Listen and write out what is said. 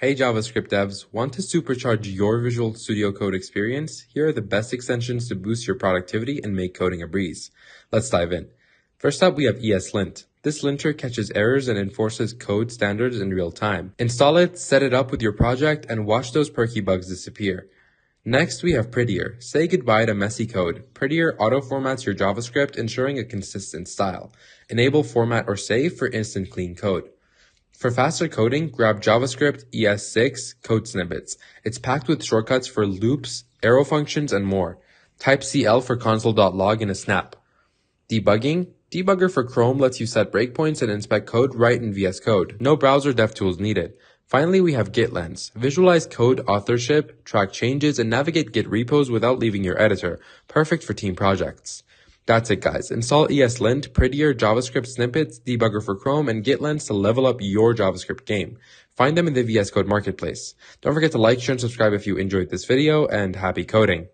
Hey JavaScript devs, want to supercharge your Visual Studio Code experience? Here are the best extensions to boost your productivity and make coding a breeze. Let's dive in. First up, we have ESLint. This linter catches errors and enforces code standards in real time. Install it, set it up with your project, and watch those perky bugs disappear. Next, we have Prettier. Say goodbye to messy code. Prettier auto-formats your JavaScript, ensuring a consistent style. Enable format or save for instant clean code. For faster coding, grab JavaScript ES6 code snippets. It's packed with shortcuts for loops, arrow functions, and more. Type CL for console.log in a snap. Debugging. Debugger for Chrome lets you set breakpoints and inspect code right in VS Code. No browser dev tools needed. Finally, we have Git Lens. Visualize code authorship, track changes, and navigate Git repos without leaving your editor. Perfect for team projects. That's it, guys. Install ESLint, Prettier, JavaScript snippets, Debugger for Chrome, and Git Lens to level up your JavaScript game. Find them in the VS Code Marketplace. Don't forget to like, share, and subscribe if you enjoyed this video, and happy coding.